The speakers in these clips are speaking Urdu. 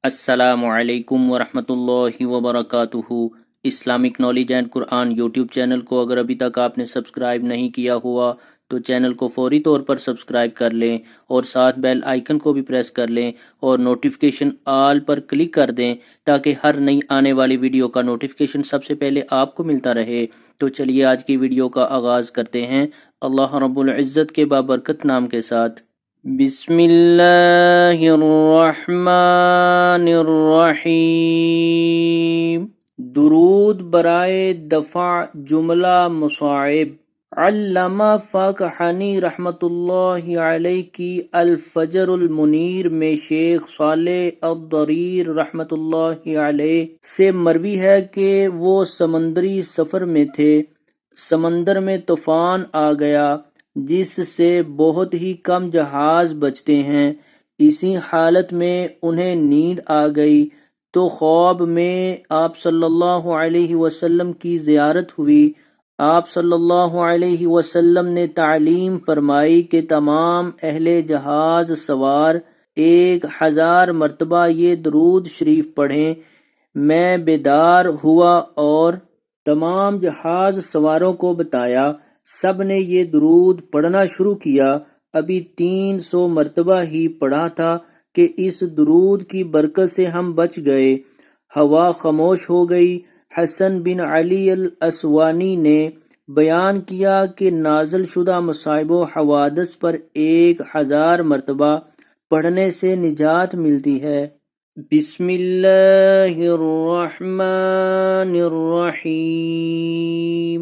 السلام علیکم ورحمۃ اللہ وبرکاتہ۔ Islamic knowledge and Quran YouTube channel کو اگر ابھی تک آپ نے سبسکرائب نہیں کیا ہوا تو چینل کو فوری طور پر سبسکرائب کر لیں اور ساتھ بیل آئیکن کو بھی پریس کر لیں اور نوٹیفیکیشن آل پر کلک کر دیں تاکہ ہر نئی آنے والی ویڈیو کا نوٹیفیکیشن سب سے پہلے آپ کو ملتا رہے۔ تو چلیے آج کی ویڈیو کا آغاز کرتے ہیں اللہ رب العزت کے بابرکت نام کے ساتھ۔ بسم اللہ الرحمن الرحیم۔ درود برائے دفع جملہ مصاعب۔ علامہ فاقحانی رحمۃ اللہ علیہ کی الفجر المنیر میں شیخ صالح الضریر رحمۃ اللہ علیہ سے مروی ہے کہ وہ سمندری سفر میں تھے، سمندر میں طوفان آ گیا جس سے بہت ہی کم جہاز بچتے ہیں۔ اسی حالت میں انہیں نیند آ گئی تو خواب میں آپ صلی اللہ علیہ وسلم کی زیارت ہوئی۔ آپ صلی اللہ علیہ وسلم نے تعلیم فرمائی کہ تمام اہل جہاز سوار 1000 مرتبہ یہ درود شریف پڑھیں۔ میں بیدار ہوا اور تمام جہاز سواروں کو بتایا، سب نے یہ درود پڑھنا شروع کیا۔ ابھی 300 مرتبہ ہی پڑھا تھا کہ اس درود کی برکت سے ہم بچ گئے۔ ہوا خاموش ہو گئی۔ حسن بن علی الاسوانی نے بیان کیا کہ نازل شدہ مصائب و حوادث پر 1000 مرتبہ پڑھنے سے نجات ملتی ہے۔ بسم اللہ الرحمن الرحیم۔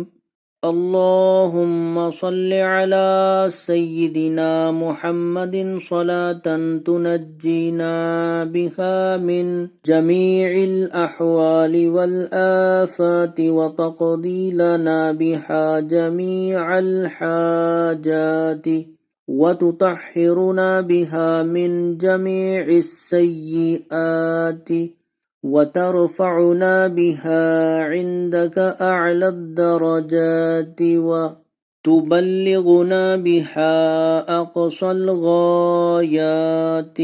اللہم صل علی سیدنا محمد صلاۃ تنجینا بها من جمیع الاحوال والآفات وتقضی لنا بها جمیع الحاجات وتطہرنا بها من جمیع السیئات وترفعنا بها عندك أعلى الدرجات وتبلغنا بها أقصى الغايات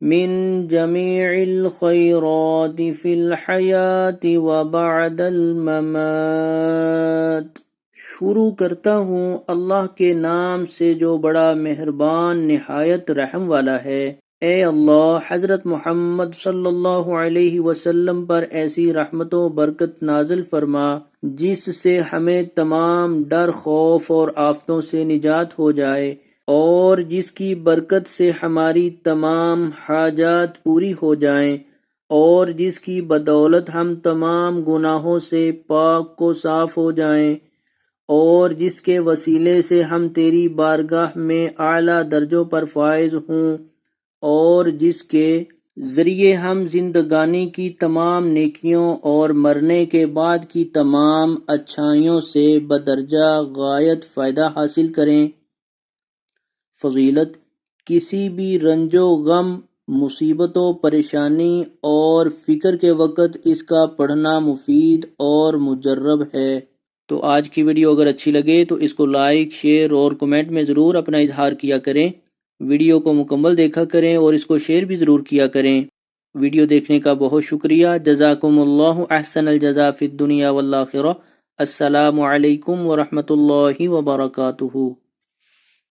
من جميع الخيرات في الحياة وبعد الممات۔ شروع کرتا ہوں اللہ کے نام سے جو بڑا مہربان نہایت رحم والا ہے۔ اے اللہ، حضرت محمد صلی اللہ علیہ وسلم پر ایسی رحمت و برکت نازل فرما جس سے ہمیں تمام ڈر، خوف اور آفتوں سے نجات ہو جائے، اور جس کی برکت سے ہماری تمام حاجات پوری ہو جائیں، اور جس کی بدولت ہم تمام گناہوں سے پاک و صاف ہو جائیں، اور جس کے وسیلے سے ہم تیری بارگاہ میں اعلیٰ درجوں پر فائز ہوں، اور جس کے ذریعے ہم زندگانی کی تمام نیکیوں اور مرنے کے بعد کی تمام اچھائیوں سے بدرجہ غایت فائدہ حاصل کریں۔ فضیلت: کسی بھی رنج و غم، مصیبت و پریشانی اور فکر کے وقت اس کا پڑھنا مفید اور مجرب ہے۔ تو آج کی ویڈیو اگر اچھی لگے تو اس کو لائک، شیئر اور کمنٹ میں ضرور اپنا اظہار کیا کریں۔ ویڈیو کو مکمل دیکھا کریں اور اس کو شیئر بھی ضرور کیا کریں۔ ویڈیو دیکھنے کا بہت شکریہ۔ جزاکم اللہ احسن الجزاء فی الدنیا والآخرہ۔ السلام علیکم ورحمۃ اللہ وبرکاتہ۔